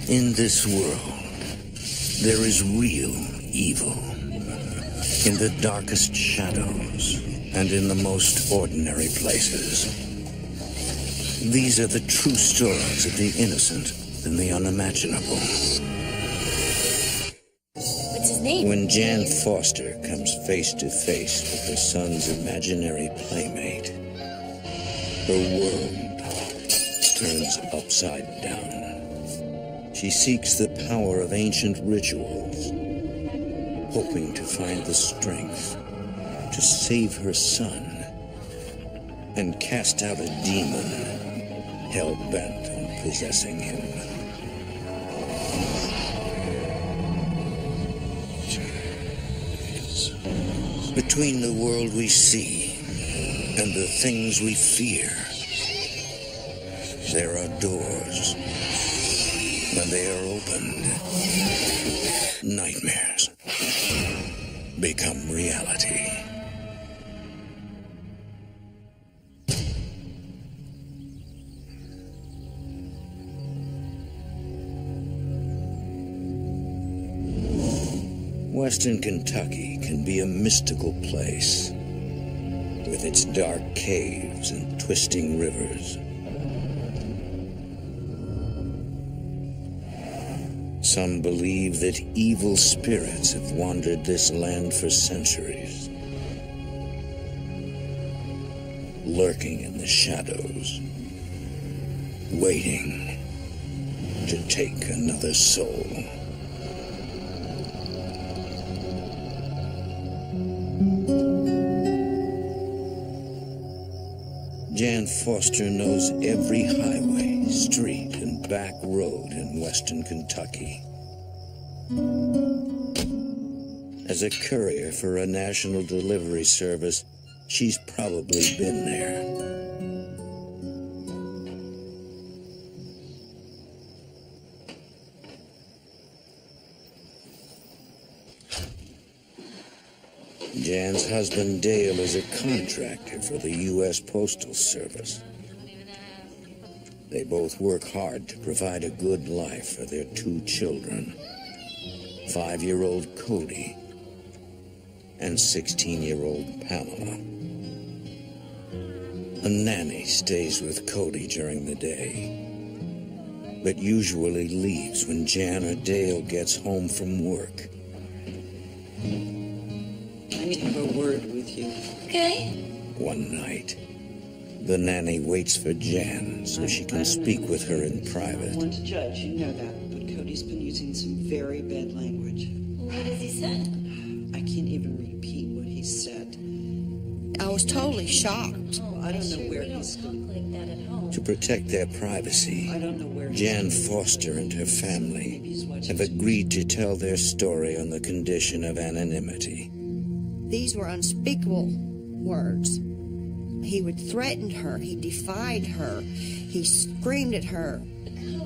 In this world, there is real evil. In the darkest shadows and in the most ordinary places. These are the true stories of the innocent and the unimaginable. What's his name? When Jan Foster comes face to face with her son's imaginary playmate, her world turns upside down. She seeks the power of ancient rituals, hoping to find the strength to save her son and cast out a demon hell-bent on possessing him. Between the world we see and the things we fear, there are doors. When they are opened, nightmares become reality. Western Kentucky can be a mystical place, with its dark caves and twisting rivers. Some believe that evil spirits have wandered this land for centuries, lurking in the shadows, waiting to take another soul. Jan Foster knows every highway, street, and back road in Western Kentucky. As a courier for a national delivery service, she's probably been there. Jan's husband, Dale, is a contractor for the U.S. Postal Service. They both work hard to provide a good life for their two children, 5-year-old Cody and 16-year-old Pamela. A nanny stays with Cody during the day, but usually leaves when Jan or Dale gets home from work. I need to have a word with you. Okay. One night, the nanny waits for Jan so she can speak with her in I private. don't want to judge, you know that, but Cody's been using some very bad language. What has he said? I can't even repeat what he said. I was totally shocked. I don't know where we don't he's talk like that at home. To protect their privacy, I don't know where Jan Foster and her family have agreed to tell their story on the condition of anonymity. These were unspeakable words. He would threaten her. He defied her. He screamed at her.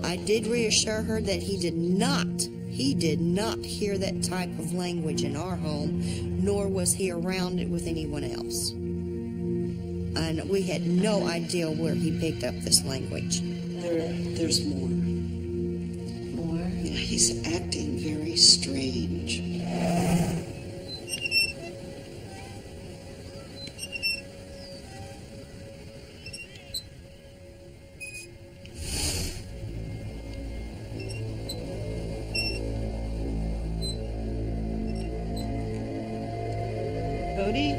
I did reassure her that he did not hear that type of language in our home, nor was he around it with anyone else. And we had no idea where he picked up this language. There's more. More? Yeah, he's acting very strange. Cody?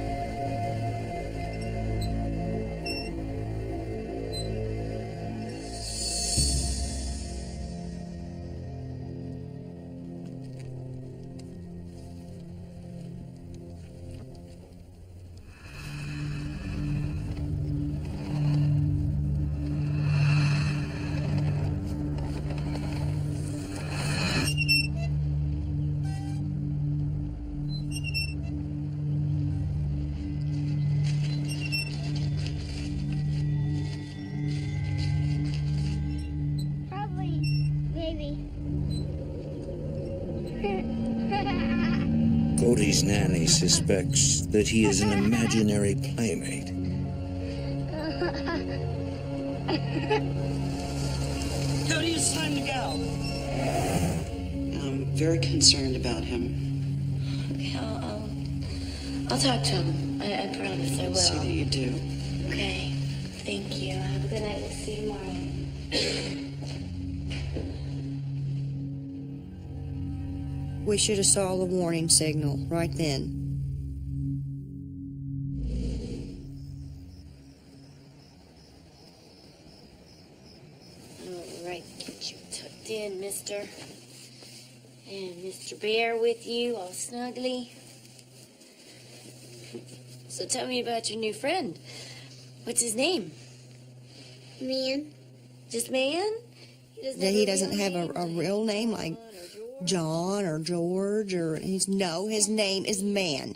Cody's nanny suspects that he is an imaginary playmate. Cody, it's time to go. I'm very concerned about him. Okay, I'll talk to him. I promise I will. See that you do. Okay. Thank you. Have a good night. We'll see you tomorrow. We should have saw the warning signal right then. All right, get you tucked in, mister. And Mr. Bear with you, all snuggly. So tell me about your new friend. What's his name? Man. Just Man? He doesn't have a real name like John or George or his name is Man.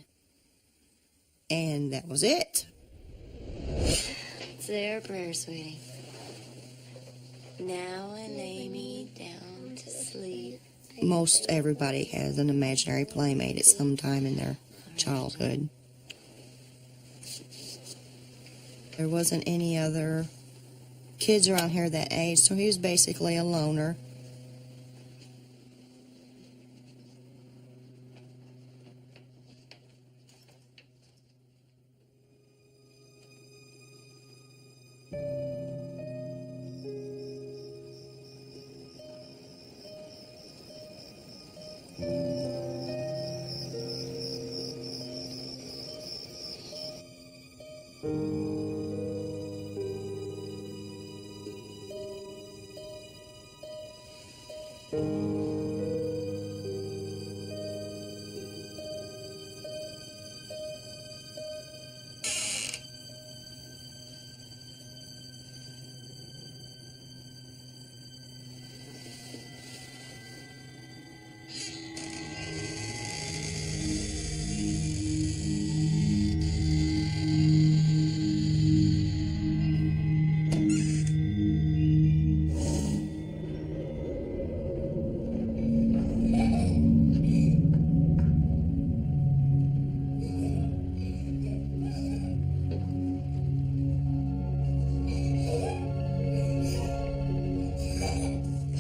And that was it. Say our prayer, sweetie. Now I lay me down to sleep. Most everybody has an imaginary playmate at some time in their childhood. There wasn't any other kids around here that age, so he was basically a loner.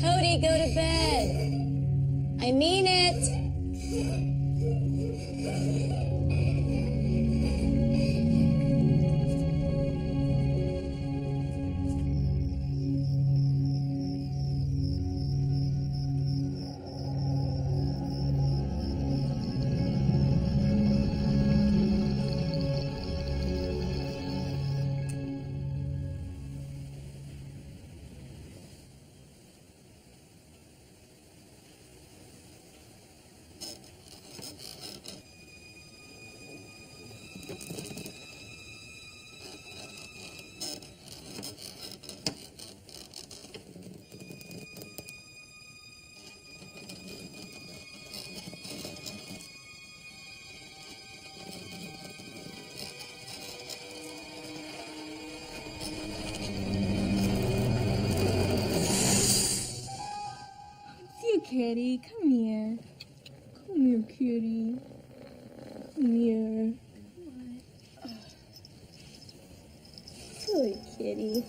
Cody, go to bed. I mean it. Kitty, come here. Come here, kitty. Come here. Good kitty.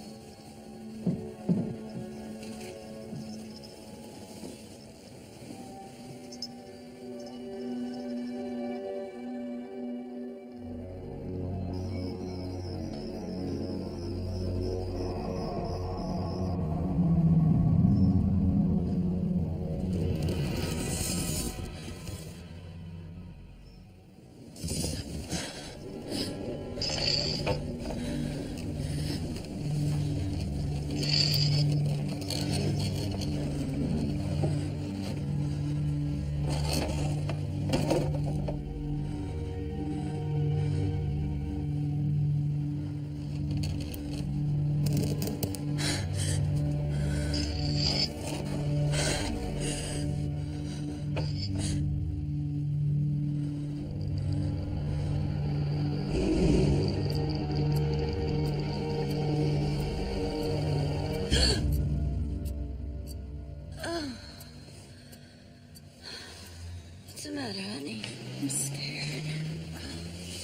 What's the matter, honey? I'm scared.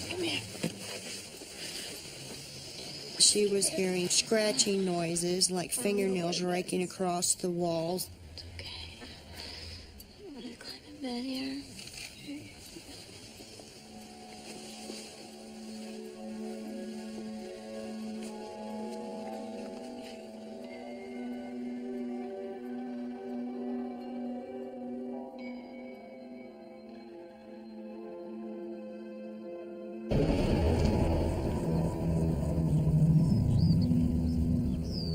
Come here. She was hearing scratching noises like fingernails raking across the walls. It's okay. bed here.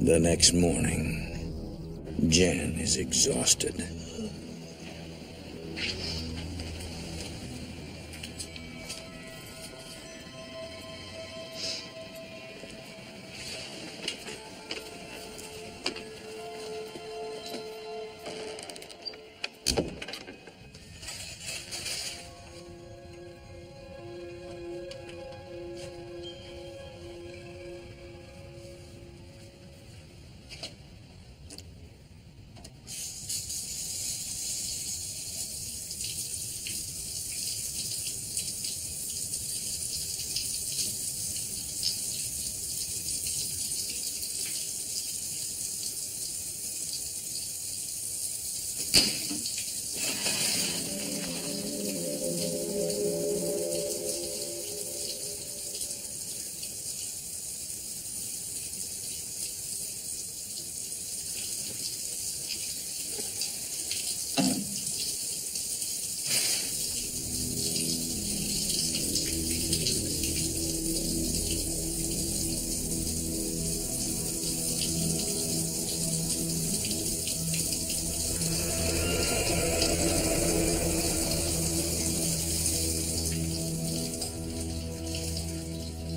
The next morning, Jan is exhausted.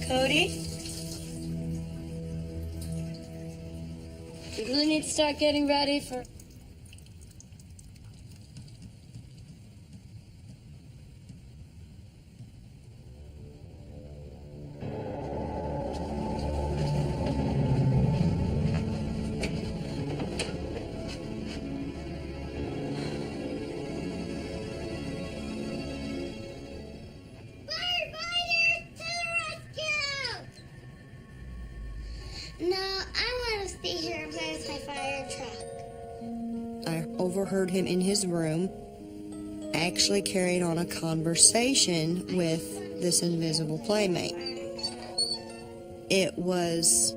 Cody? We really need to start getting ready for... No, I want to stay here and play with my fire truck. I overheard him in his room actually carrying on a conversation with this invisible playmate. It was,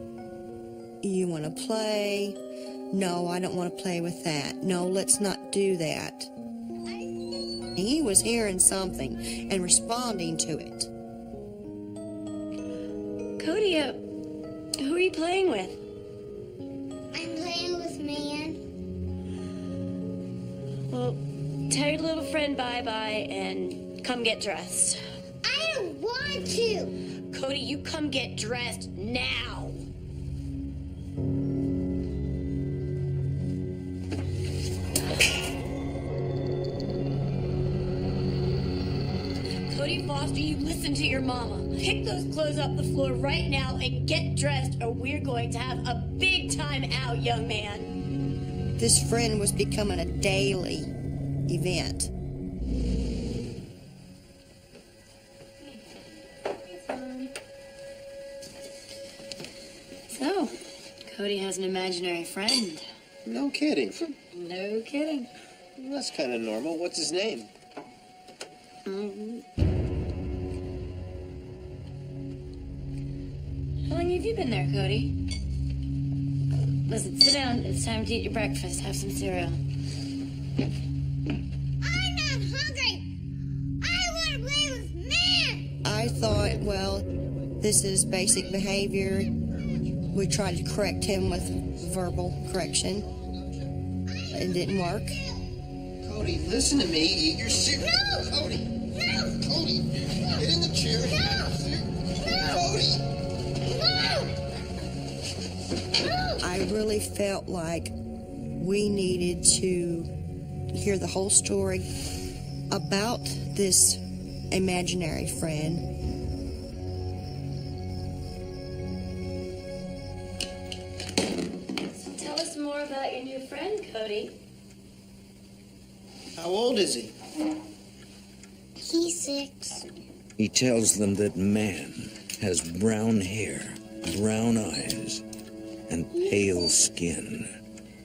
you want to play? No, I don't want to play with that. No, let's not do that. He was hearing something and responding to it. Cody, who are you playing with? I'm playing with Man. Well, tell your little friend bye-bye and come get dressed. I don't want to. Cody, you come get dressed now. Cody Foster, you listen to your mama. Pick those clothes up the floor right now and get dressed, or we're going to have a big time out, young man. This friend was becoming a daily event. So, Cody has an imaginary friend. No kidding. No kidding. That's kind of normal. What's his name? How long have you been there, Cody? Listen, sit down. It's time to eat your breakfast. Have some cereal. I'm not hungry. I want to play with Man. I thought, well, this is basic behavior. We tried to correct him with verbal correction. It didn't work. Cody, listen to me. Eat your cereal. No! Cody. No! Cody, get in the chair. No! Cody. I really felt like we needed to hear the whole story about this imaginary friend. So tell us more about your new friend, Cody. How old is he? He's 6. He tells them that Man has brown hair, brown eyes, and pale skin.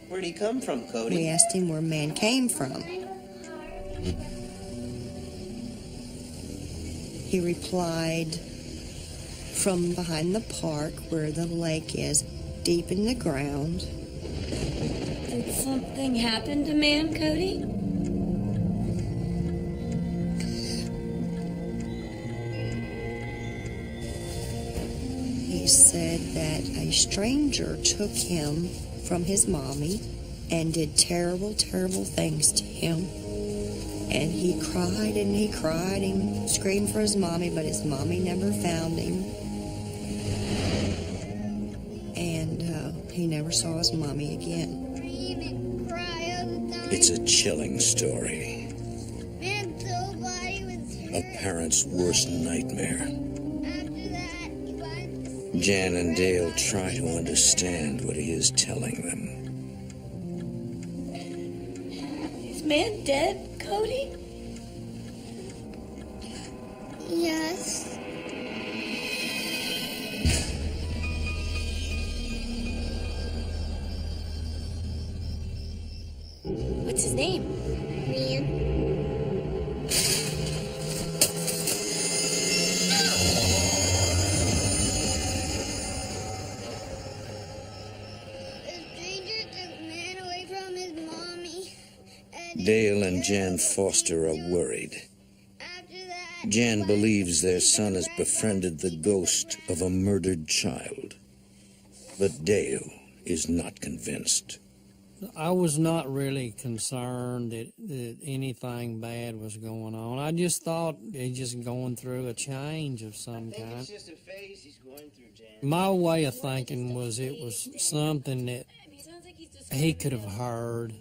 Where'd he come from, Cody? We asked him where Man came from. He replied, "From behind the park where the lake is, deep in the ground." Did something happen to man, Cody? He said that a stranger took him from his mommy and did terrible, terrible things to him. And he cried and he cried and screamed for his mommy, but his mommy never found him. And he never saw his mommy again. Scream and cry all the time. It's a chilling story. Man's whole body was hurt. A parent's worst nightmare. After that, he finds the Jan and Dale try to understand what he is telling them. Is man dead, Cody? Yes. What's his name? Man. A stranger took man away from his mommy. And Dale and Jan Foster are worried. after that, Jan believes their son has befriended the ghost of a murdered child. But Dale is not convinced. I was not really concerned that anything bad was going on. I just thought he's just going through a change of some It's kind. just a phase he's going through, Jan. My way of thinking was it was something that he could have heard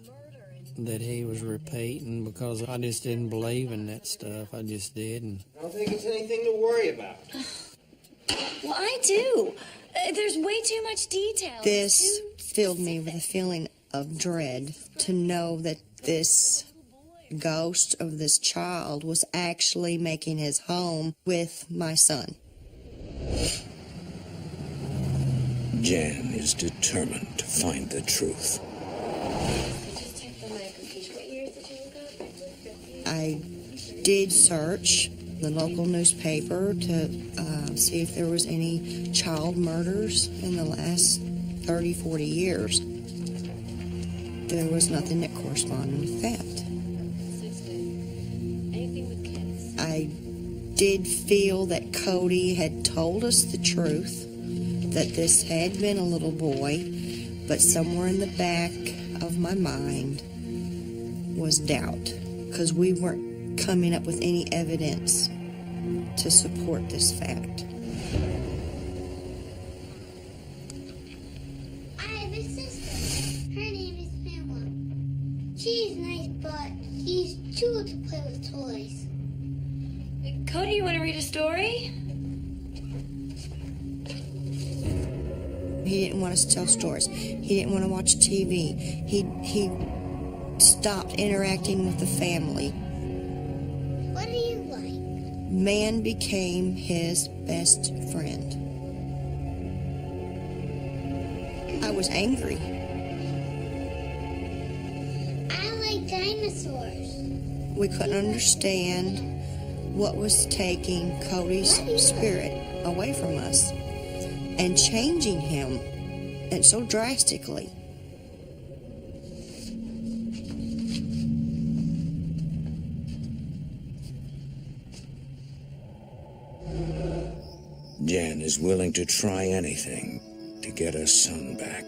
that he was repeating, because I just didn't believe in that stuff. I just didn't. I don't think it's anything to worry about. Well, I do. There's way too much detail. This It's too filled me with a feeling of dread to know that this ghost of this child was actually making his home with my son. Jan is determined to find the truth. I did search the local newspaper to see if there was any child murders in the last 30, 40 years. There was nothing that corresponded with that. I did feel that Cody had told us the truth, that this had been a little boy, but somewhere in the back of my mind was doubt, because we weren't coming up with any evidence to support this fact. I have a sister. Her name is Pamela. She's nice, but she's too old to play with toys. Cody, you want to read a story? He didn't want us to tell stories. He didn't want to watch TV. He stopped interacting with the family. What do you like? Man became his best friend. I was angry. I like dinosaurs. We couldn't understand what was taking Cody's spirit away from us and changing him, and so drastically. Jan is willing to try anything to get her son back.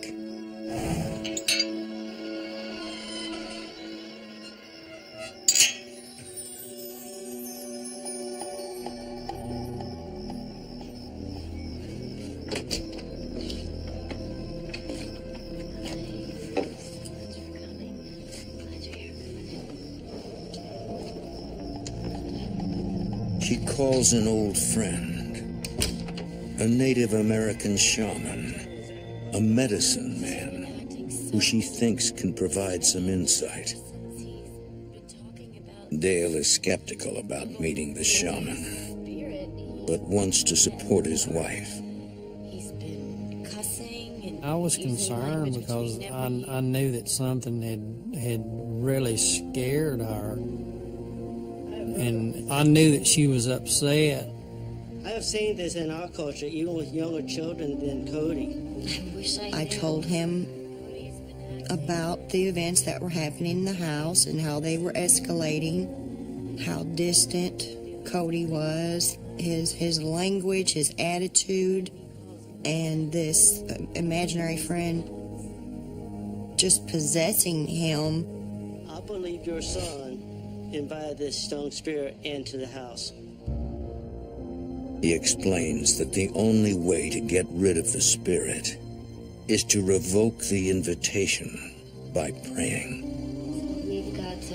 She calls an old friend, a Native American shaman, a medicine man, who she thinks can provide some insight. Dale is skeptical about meeting the shaman, but wants to support his wife. I was concerned because I knew that something had really scared her. And I knew that she was upset. I have seen this in our culture, even with younger children than Cody. I told him about the events that were happening in the house and how they were escalating, how distant Cody was, his language, his attitude, and this imaginary friend just possessing him. I believe your son invited this stone spirit into the house. He explains that the only way to get rid of the spirit is to revoke the invitation by praying. We've got to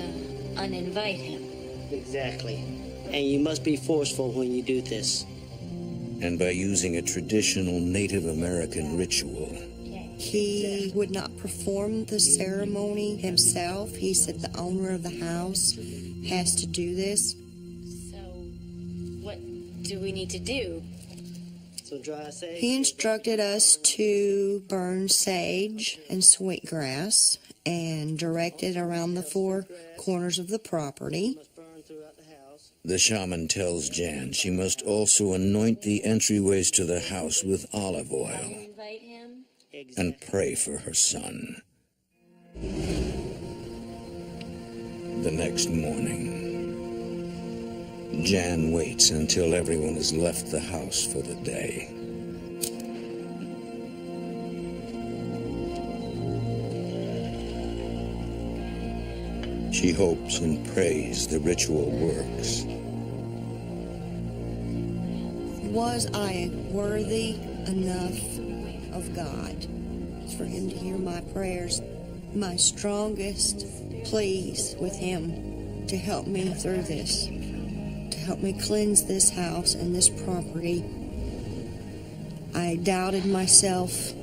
uninvite him. Exactly. And you must be forceful when you do this. And by using a traditional Native American ritual. He would not perform the ceremony himself. He said the owner of the house has to do this. So, what do we need to do? So dry sage. He instructed us to burn sage and sweetgrass and direct it around the four corners of the property. Must burn throughout the house. The shaman tells Jan she must also anoint the entryways to the house with olive oil Invite him? and pray for her son. The next morning, Jan waits until everyone has left the house for the day. She hopes and prays the ritual works. Was I worthy enough of God for him to hear my prayers? My strongest pleas with him to help me through this, to help me cleanse this house and this property. I doubted myself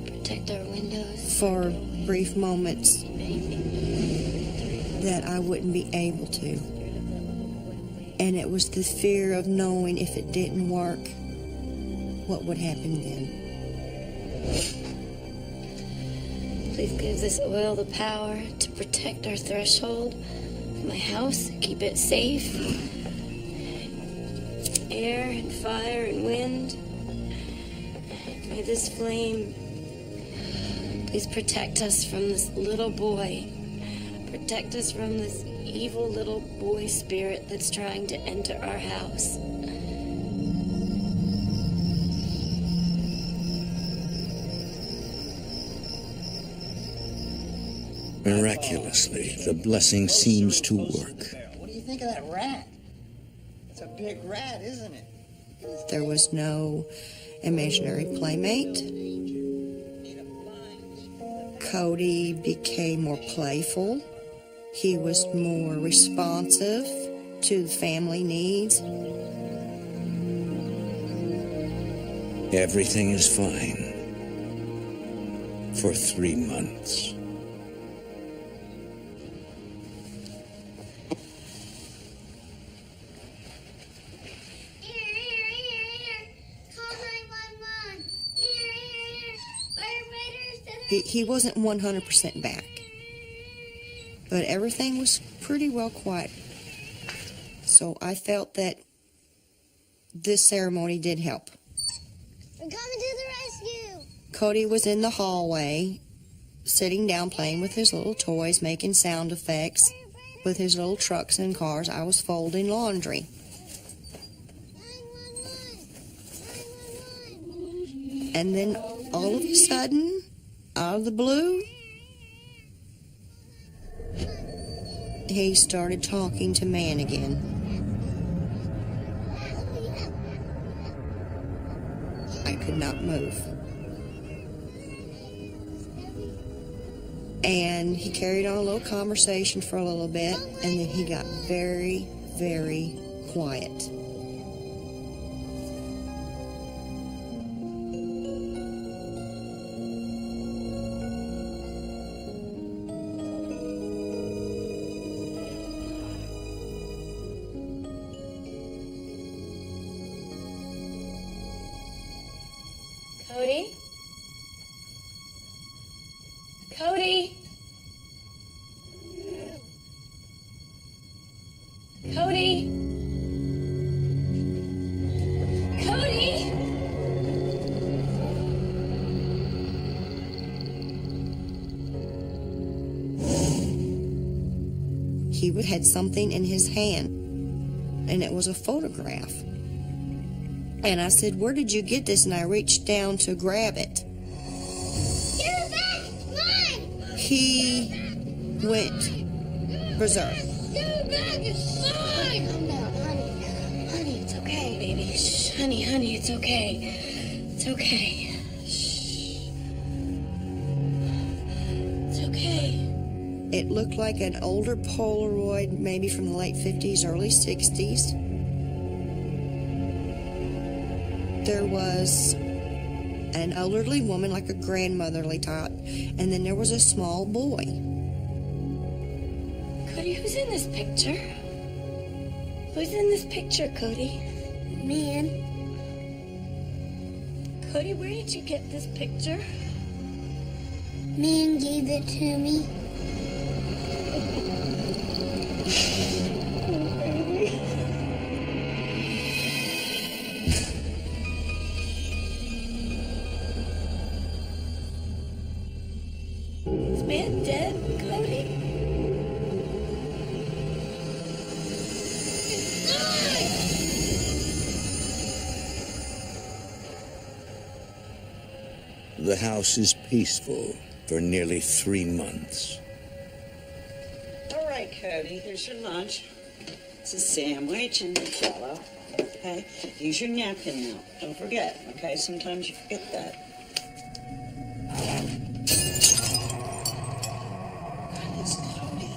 Protect our windows. for brief moments that I wouldn't be able to. And it was the fear of knowing if it didn't work, what would happen then. Please give this oil the power to protect our threshold, my house, keep it safe. Air and fire and wind. May this flame please protect us from this little boy. Protect us from this evil little boy spirit that's trying to enter our house. Miraculously, the blessing seems to work. What do you think of that rat? It's a big rat, isn't it? There was no imaginary playmate. Cody became more playful. He was more responsive to the family needs. Everything is fine for 3 months. He wasn't 100% back, but everything was pretty well quiet. So I felt that this ceremony did help. I'm coming to the rescue. Cody was in the hallway, sitting down, playing with his little toys, making sound effects with his little trucks and cars. I was folding laundry. 911. And then all of a sudden, out of the blue, he started talking to man again. I could not move. And he carried on a little conversation for a little bit, and then he got very, very quiet. Cody? Cody? Cody? he had something in his hand, and it was a photograph. And I said, "Where did you get this?" And I reached down to grab it. Give it back! Mine! He went berserk. Give it back! It's mine! Calm down, honey. Honey, it's okay. Baby, shh, honey, it's okay. It's okay. Shh. It's okay. It looked like an older Polaroid, maybe from the late 50s, early 60s. There was an elderly woman, like a grandmotherly type, and then there was a small boy. Cody, who's in this picture? Who's in this picture, Cody? Man. Cody, where did you get this picture? Man gave it to me. Is man dead, Cody? The house is peaceful for nearly 3 months. All right, Cody, here's your lunch. It's a sandwich and jello. Okay? Use your napkin now. Don't forget, okay? Sometimes you forget that. It's Cody.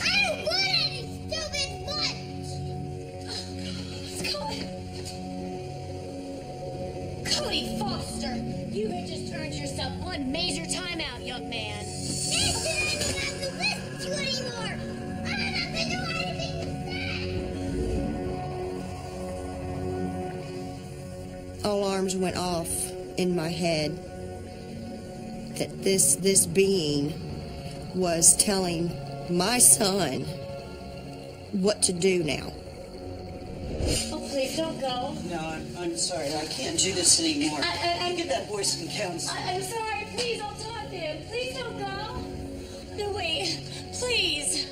I don't want any stupid lunch! Cody Foster, you have just earned yourself one major timeout, young man. Listen, I don't have to listen to you anymore! I don't have to do anything to say! Alarms went off in my head that this being was telling my son what to do now. Oh, please don't go. No, I'm sorry. I can't do this anymore. I- Give that boy some counsel. I'm sorry. Please, I'll talk to him. Please don't go. No, wait. Please.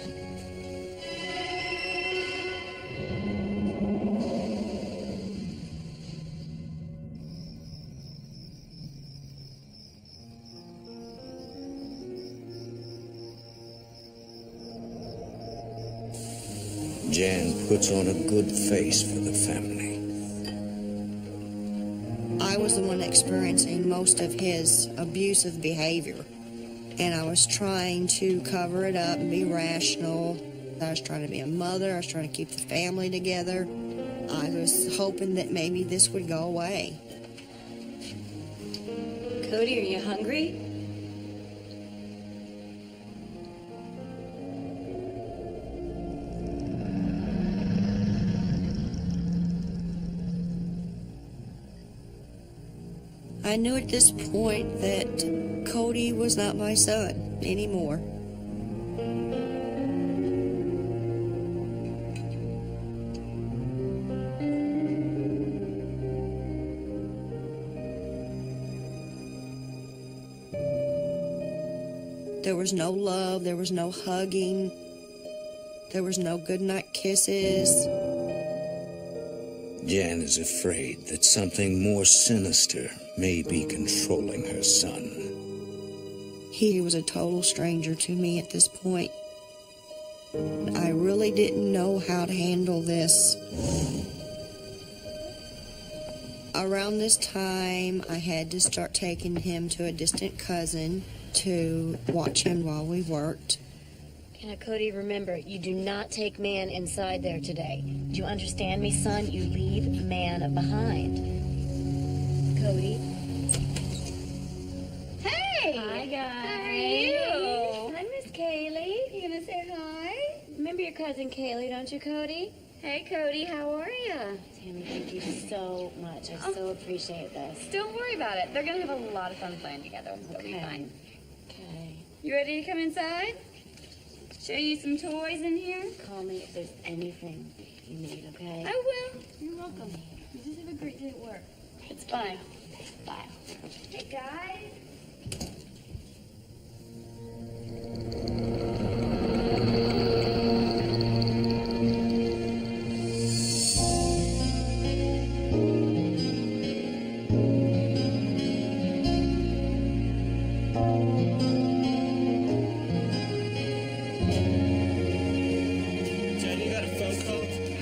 Jan puts on a good face for the family. I was the one experiencing most of his abusive behavior, and I was trying to cover it up and be rational. I was trying to be a mother. I was trying to keep the family together. I was hoping that maybe this would go away. Cody, are you hungry? I knew at this point that Cody was not my son anymore. There was no love, there was no hugging, there was no goodnight kisses. Jan is afraid that something more sinister may be controlling her son. He was a total stranger to me at this point. I really didn't know how to handle this. Around this time, I had to start taking him to a distant cousin to watch him while we worked. Now, Cody, remember, you do not take man inside there today. Do you understand me, son? You leave man behind. Cody? Hey! Hi, guys. How are you? Hi, Miss Kaylee. You gonna say hi? Remember your cousin Kaylee, don't you, Cody? Hey, Cody, how are you? Tammy, thank you so much. I so appreciate this. Don't worry about it. They're gonna have a lot of fun playing together. It'll be fine. Okay. You ready to come inside? Show you some toys in here? Call me if there's anything you need, okay? I will. You're welcome. You just have a great day at work. It's fine. Bye. Hey, guys.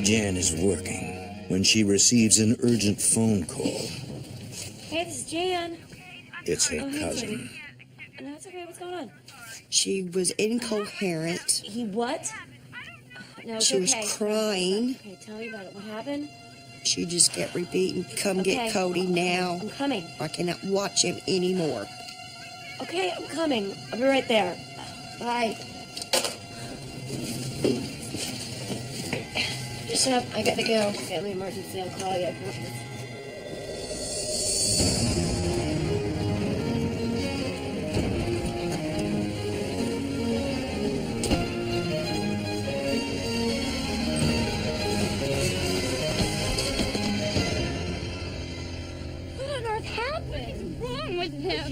Jan is working when she receives an urgent phone call. Hey, this is Jan. It's her hey, cousin. No, it's okay. What's going on? She was incoherent. He what? No, it's She okay. was crying. Okay, tell me about it. What happened? She just kept repeating, "Come Okay. get Cody now. I'm coming. I cannot watch him anymore." Okay, I'm coming. I'll be right there. Bye. Just up. I gotta go. Family emergency. I'll call you. I promise. What on earth happened? What's wrong with him?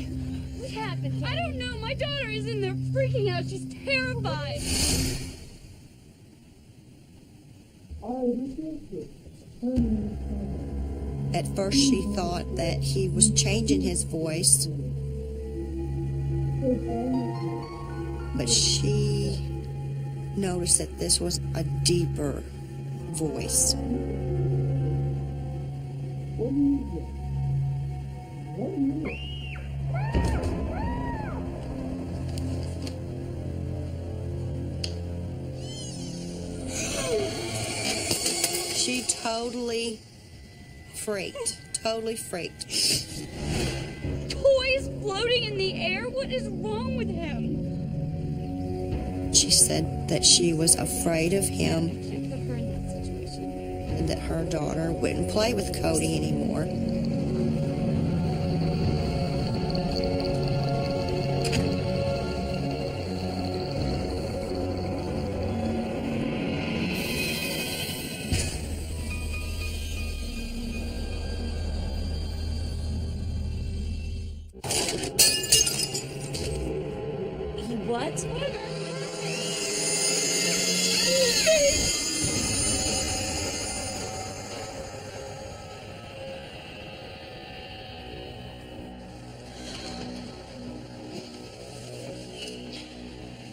What happened? I don't know. My daughter is in there freaking out. She's terrified. At first, she thought that he was changing his voice, but she noticed that this was a deeper voice. She totally freaked. Toys floating in the air? What is wrong with him? She said that she was afraid of him I put her in that situation. and that her daughter wouldn't play with Cody anymore. He what?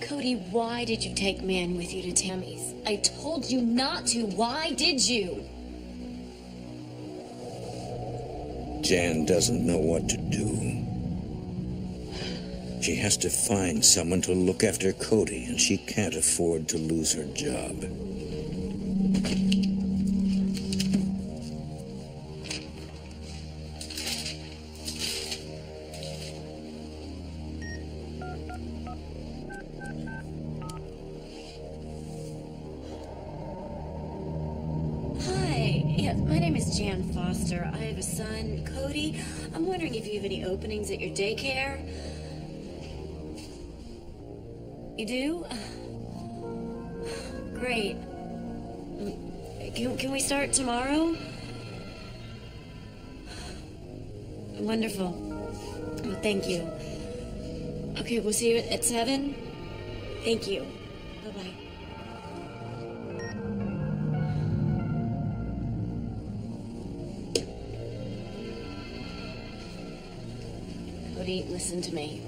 Cody, why did you take man with you to Tammy's? I told you not to. Why did you? Jan doesn't know what to do. She has to find someone to look after Cody, and she can't afford to lose her job. Hi. Yeah, my name is Jan Foster. I have a son, Cody. I'm wondering if you have any openings at your daycare. You do? Great. Can we start tomorrow? Wonderful. Well, thank you. Okay, we'll see you at 7. Thank you. Bye-bye. Cody, listen to me.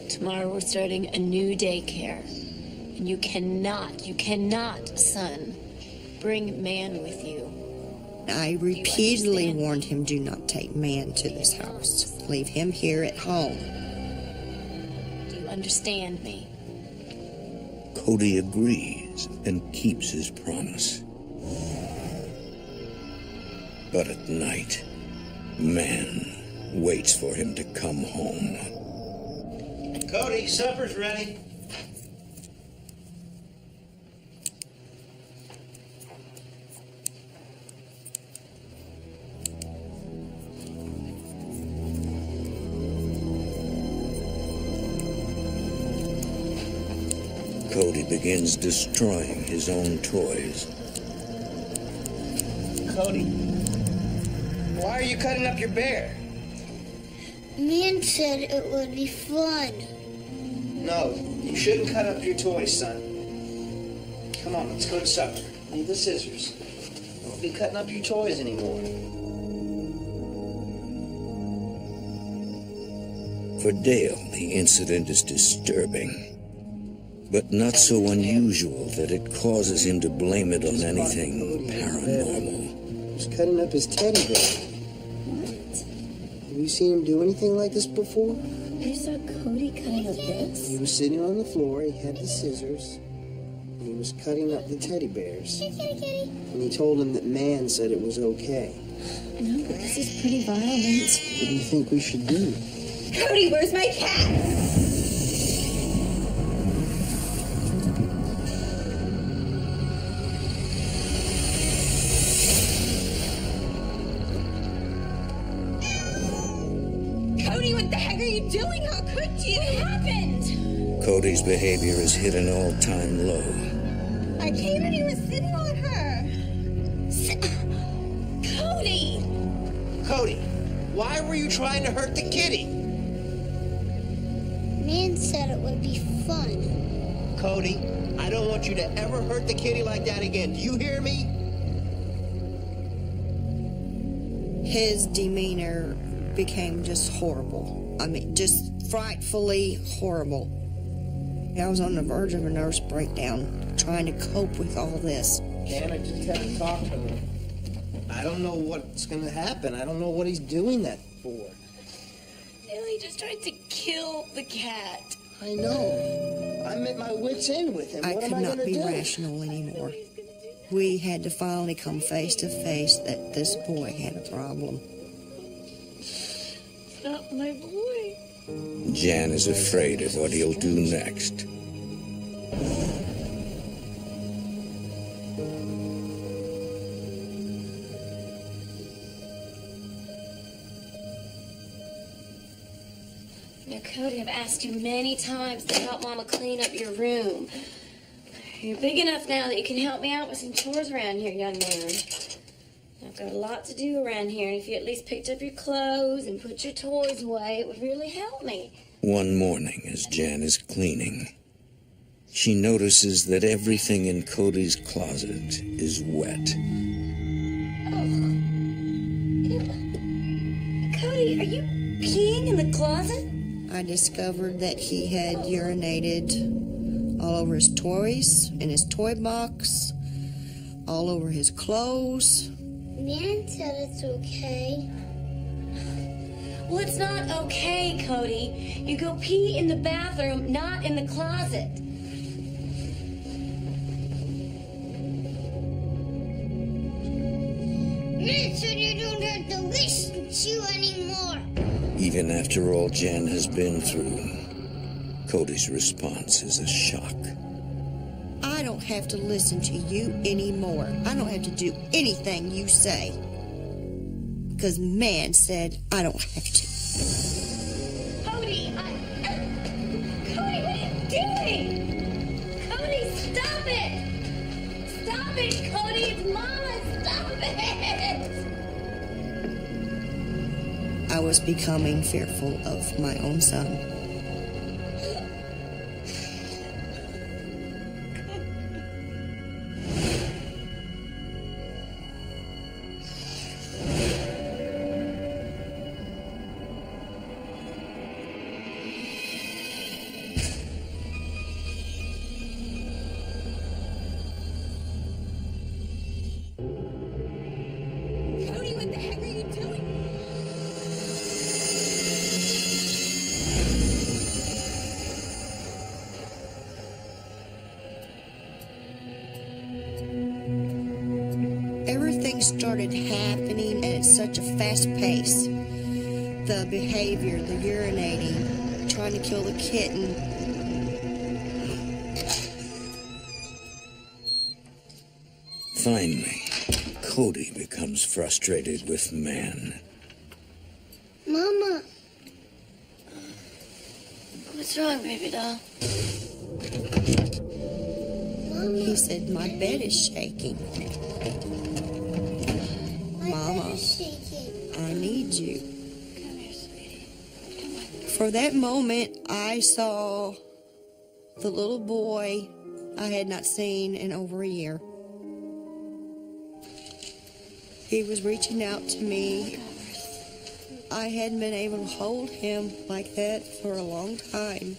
Tomorrow we're starting a new daycare. And you cannot, son, bring man with you. I repeatedly warned him, do not take man to this house. Leave him here at home. Do you understand me? Cody agrees and keeps his promise. But at night, man waits for him to come home. Cody, supper's ready. Cody begins destroying his own toys. Cody, why are you cutting up your bear? Man said it would be fun. No, you shouldn't cut up your toys, son. Come on, let's go to supper. Need the scissors. Don't be cutting up your toys anymore. For Dale, the incident is disturbing. but not so unusual that it causes him to blame it on anything paranormal. He was cutting up his teddy bear. What? Have you seen him do anything like this before? You saw Cody cutting up this? He was sitting on the floor, he had the scissors, and he was cutting up the teddy bears. And he told him that man said it was okay. No, but this is pretty violent. What do you think we should do? Cody, where's my cat? Cody, what the heck are you doing? How could you? What happened? Cody's behavior has hit an all-time low. I came and he was sitting on her. Cody! Cody, why were you trying to hurt the kitty? Man said it would be fun. Cody, I don't want you to ever hurt the kitty like that again. Do you hear me? His demeanor became just horrible. I mean, just frightfully horrible. I was on the verge of a nervous breakdown trying to cope with all this. Dan, I just had to talk to him. I don't know what's going to happen. I don't know what he's doing that for. He just tried to kill the cat. I know. I'm at my wit's end with him. I What could am I not going to be do? rational anymore. We had to finally come face to face that this boy had a problem. Not my boy. Jan is afraid of what he'll do next. Now, Cody, I've asked you many times to help Mama clean up your room. You're big enough now that you can help me out with some chores around here, young man. I've got a lot to do around here, and if you at least picked up your clothes and put your toys away, it would really help me. One morning, as Jan is cleaning, she notices that everything in Cody's closet is wet. Cody, are you peeing in the closet? I discovered that he had urinated all over his toys, in his toy box, all over his clothes. Man said it's okay. Well, it's not okay, Cody. You go pee in the bathroom, not in the closet. Man said you don't have to listen to you anymore. Even after all Jan has been through, Cody's response is a shock. I don't have to listen to you anymore. I don't have to do anything you say. Because man said I don't have to. Cody, Cody, what are you doing? Cody, stop it! Stop it, Cody! It's Mama! Stop it! I was becoming fearful of my own son. Cody, what the heck are you doing? Everything started happening at such a fast pace. The behavior, the urinating, trying to kill the kitten. Finally, Cody becomes frustrated with man. Mama, What's wrong, baby doll? He said, my bed is shaking. my Mama. bed is shaking. I need you. Come here, sweetie. For that moment, I saw the little boy I had not seen in over a year. He was reaching out to me. I hadn't been able to hold him like that for a long time.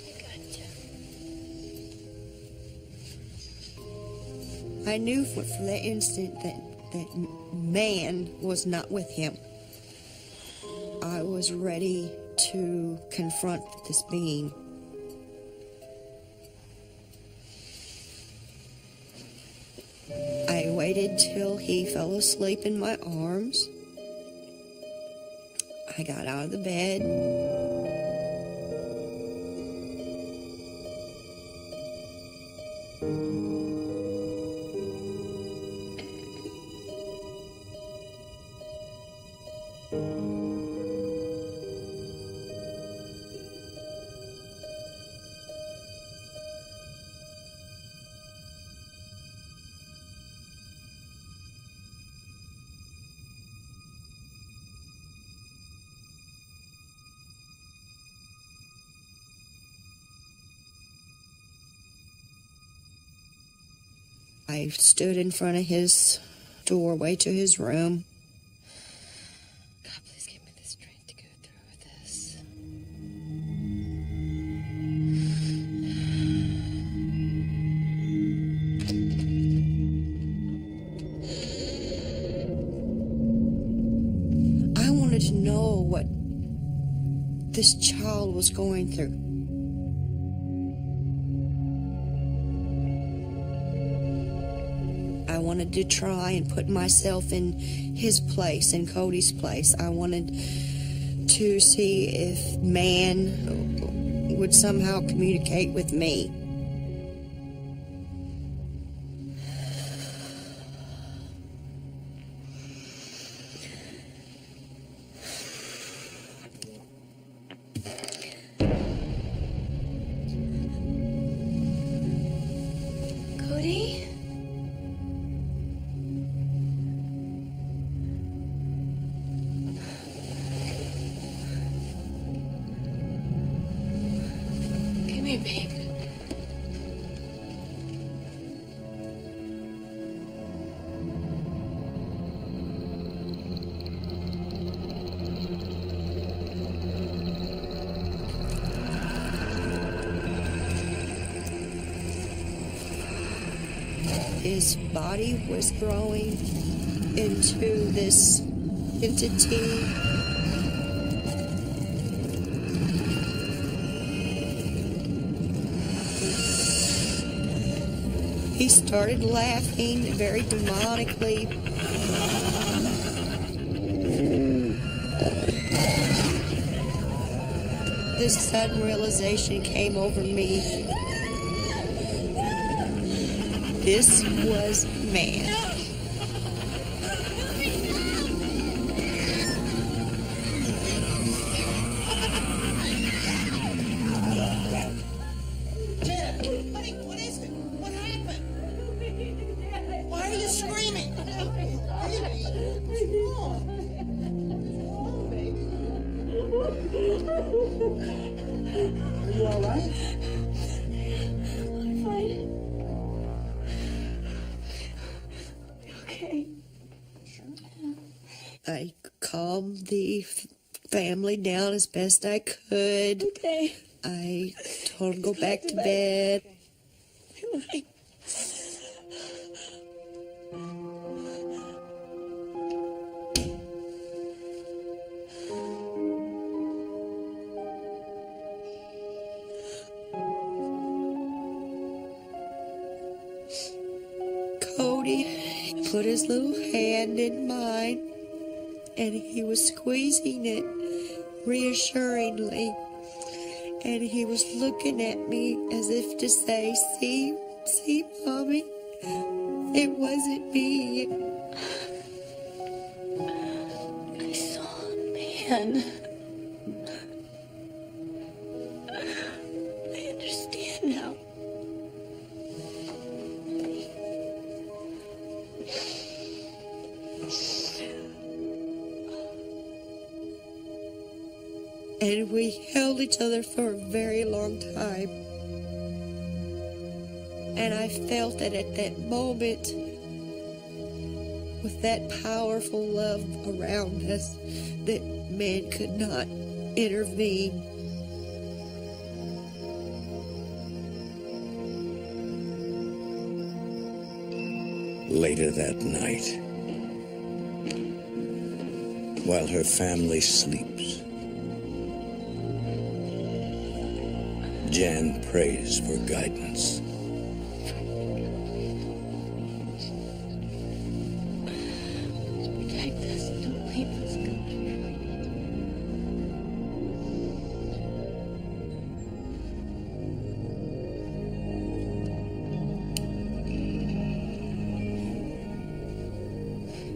I knew for that instant that man was not with him. I was ready to confront this being. I waited till he fell asleep in my arms. I got out of the bed. I stood in front of his doorway to his room. God, please give me the strength to go through with this. I wanted to know what this child was going through. I wanted to try and put myself in his place, in Cody's place. I wanted to see if man would somehow communicate with me. Cody? Come here, babe. His body was growing into this entity. He started laughing very demonically. This sudden realization came over me. This was man. Honey, what is it? What happened? Why are you screaming? What's wrong? Are you all right? I'm fine. Okay. I calmed the family down as best I could. Okay. I told him to go back to bed. Okay. Cody put his little hand in mine, and he was squeezing it reassuringly. And he was looking at me as if to say, see, Mommy, it wasn't me. I saw a man. I understand now. And we held each other for a very long time. And I felt that at that moment, with that powerful love around us, that man could not intervene. Later that night, while her family sleeps, Jan prays for guidance. Protect us. Don't leave us, God.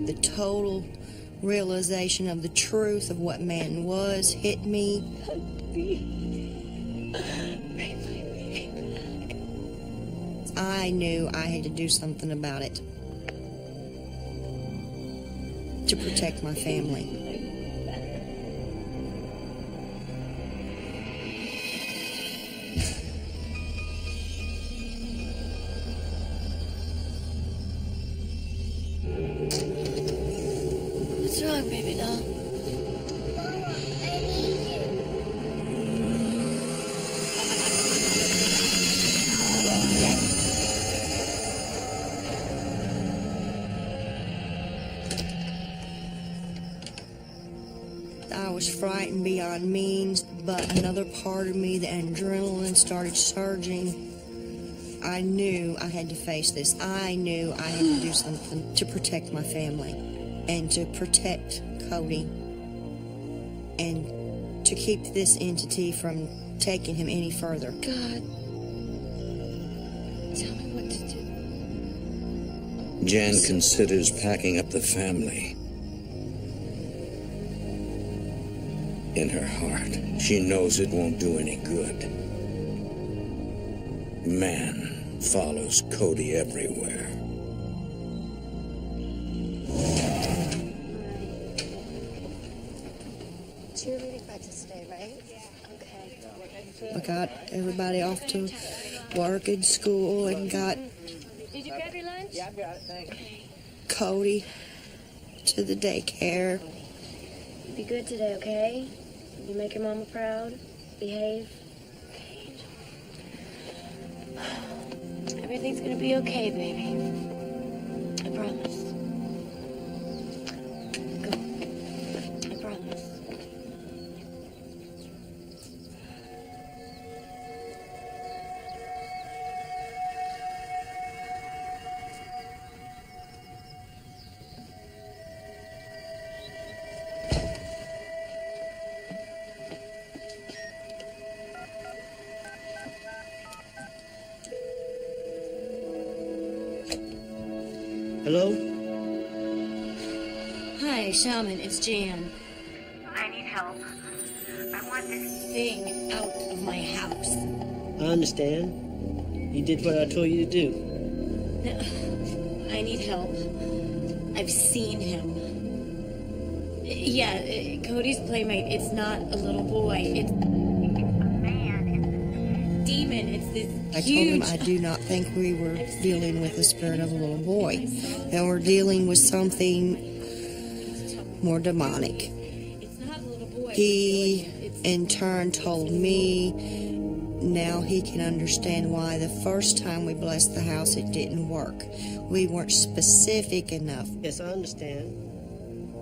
The total realization of the truth of what man was hit me. I knew I had to do something about it to protect my family. What's wrong, baby doll? Mama, I need you. I was frightened beyond means, but another part of me, the adrenaline started surging. I knew I had to face this. I knew I had to do something to protect my family and to protect Cody and to keep this entity from taking him any further. God. Tell me what to do. Jan considers packing up the family. In her heart, she knows it won't do any good. Man follows Cody everywhere. Cheerleading practice today, right? Yeah. Okay. I got everybody off to work and school and got Did you grab your lunch? Yeah, I've got it, thanks. Cody to the daycare. Be good today, okay? You make your mama proud. Behave. Everything's gonna be okay, baby. I promise. Go. I promise. Hello? Hi, Shaman. It's Jan. I need help. I want this. Thing out of my house. I understand. You did what I told you to do. No, I need help. I've seen him. Yeah, Cody's playmate. It's not a little boy. It's a man. Demon. It's this I told huge. him I do not think we were dealing with the spirit of a little boy. And we're dealing with something more demonic. It's not a little boy. He, in turn, told me now he can understand why the first time we blessed the house it didn't work. We weren't specific enough. Yes, I understand.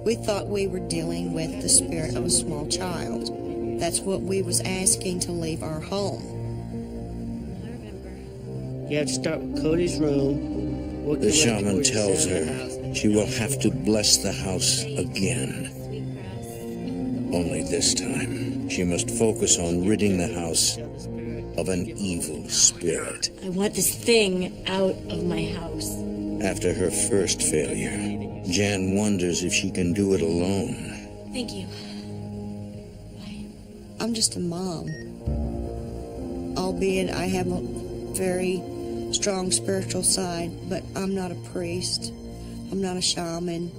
We thought we were dealing with the spirit of a small child. That's what we was asking to leave our home. I remember. You have to start with Cody's room. Work The your way shaman towards the tells center of the her house. she will have to bless the house again. Sweetgrass. Only this time, she must focus on ridding the house Tell the spirit. of an evil spirit. I want this thing out of my house. After her first failure, Jan wonders if she can do it alone. Thank you. Bye. I'm just a mom. Albeit I have a very strong spiritual side, but I'm not a priest. I'm not a shaman.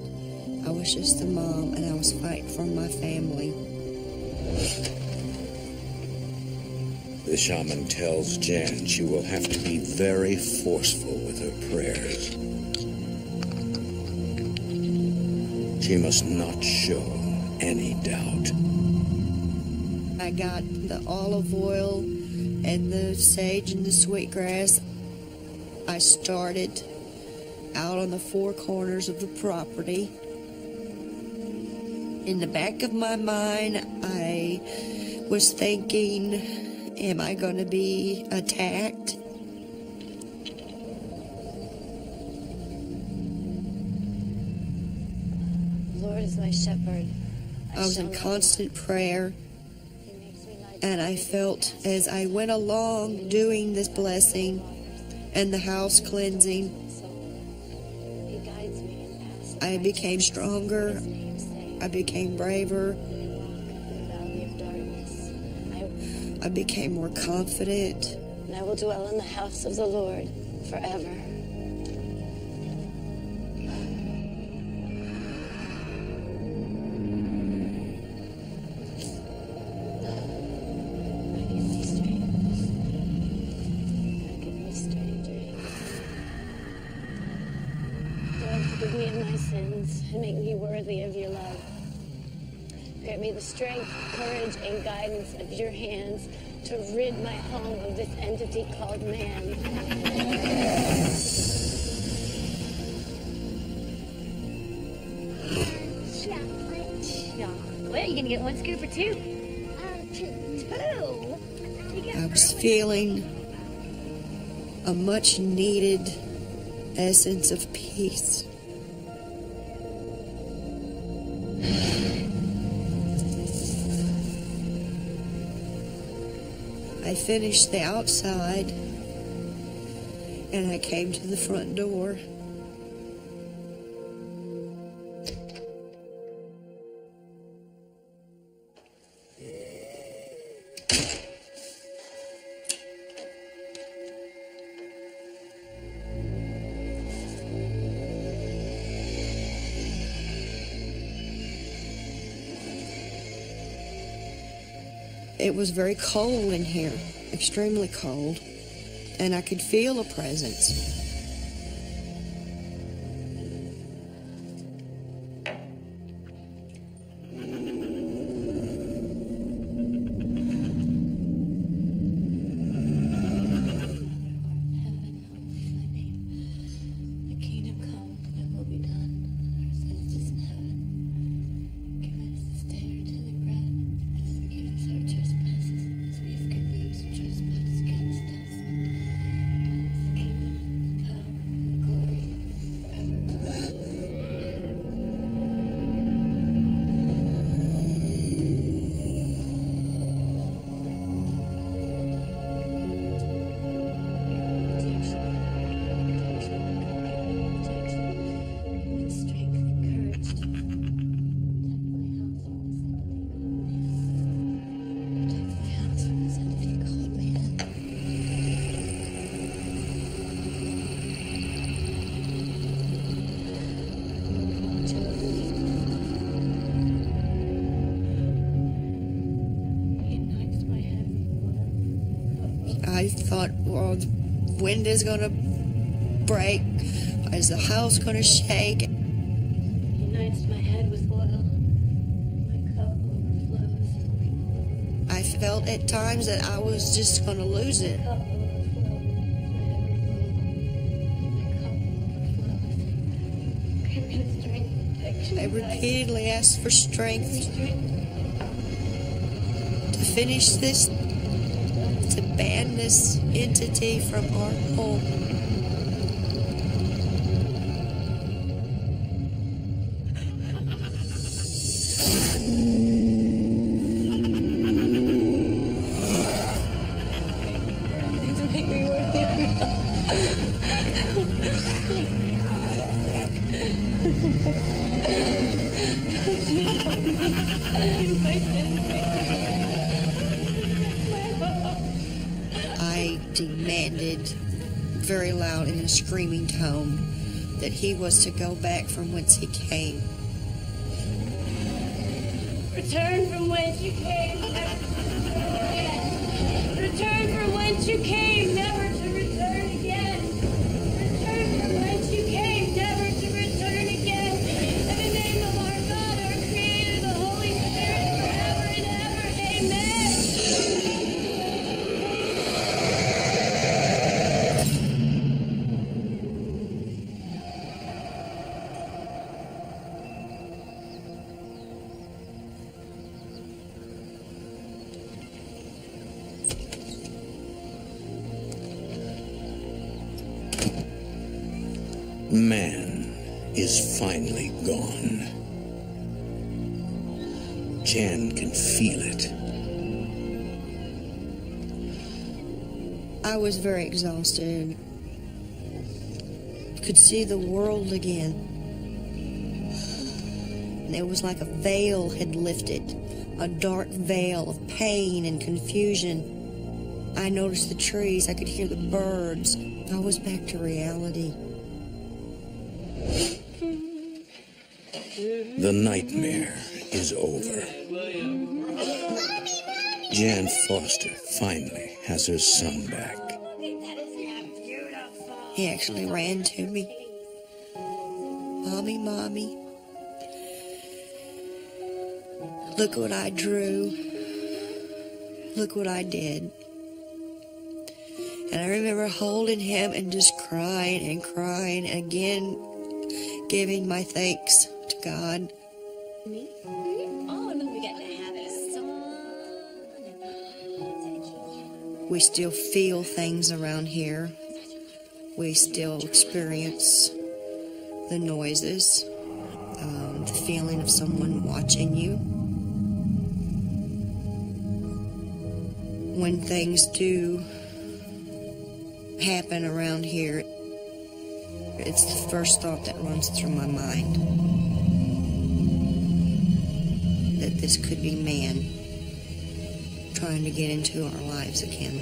I was just a mom, and I was fighting for my family. The shaman tells Jan she will have to be very forceful with her prayers. She must not show any doubt. I got the olive oil and the sage and the sweetgrass. I started out on the four corners of the property. In the back of my mind, I was thinking, am I going to be attacked? The Lord is my shepherd. I was in constant prayer, and I felt as I went along doing this blessing and the house cleansing, He guides me in paths of I became stronger, righteousness for His name's I became braver, sake. In the valley of darkness, I became more confident. and I will dwell in the house of the Lord forever. Give me strength. Give me strength. Lord, forgive me of my sins and make me worthy of your love. Grant me the strength, courage, and guidance of your hands to rid my home of this entity called man. Chocolate? You gonna get one scoop or two? Two. I was feeling a much needed essence of peace. I finished the outside and I came to the front door. It was very cold in here, extremely cold, and I could feel a presence. The kingdom come, thy will be done, on earth as it is in heaven. Give us this day our daily bread, and forgive us our trespasses, as we forgive those who trespass against us. And the kingdom, the power, and the glory, forever. I thought, well, the wind is going to break. Is the house going to shake? He anoints my head with oil. My cup overflows. I felt at times that I was just going to lose it. Cup overflows. My cup overflows. Grant me the strength, protection, I repeatedly asked for strength to finish this, to ban this entity from our home. I demanded very loud in a screaming tone that he was to go back from whence he came. Return from whence you came, never to return again. Return from whence you came, never to return again. Return from whence you came, never to return again. In the name of our God, our Creator, the Holy Spirit, forever and ever. Amen. Man is finally gone. Jan can feel it. I was very exhausted. Could see the world again. And it was like a veil had lifted, a dark veil of pain and confusion. I noticed the trees, I could hear the birds. I was back to reality. The nightmare is over. Jan Foster finally has her son back. He actually ran to me. Mommy, Mommy. Look what I drew. Look what I did. And I remember holding him and just crying and crying, and again giving my thanks to God. We still feel things around here. We still experience the noises, the feeling of someone watching you. When things do happen around here, it's the first thought that runs through my mind. That this could be man trying to get into our lives again.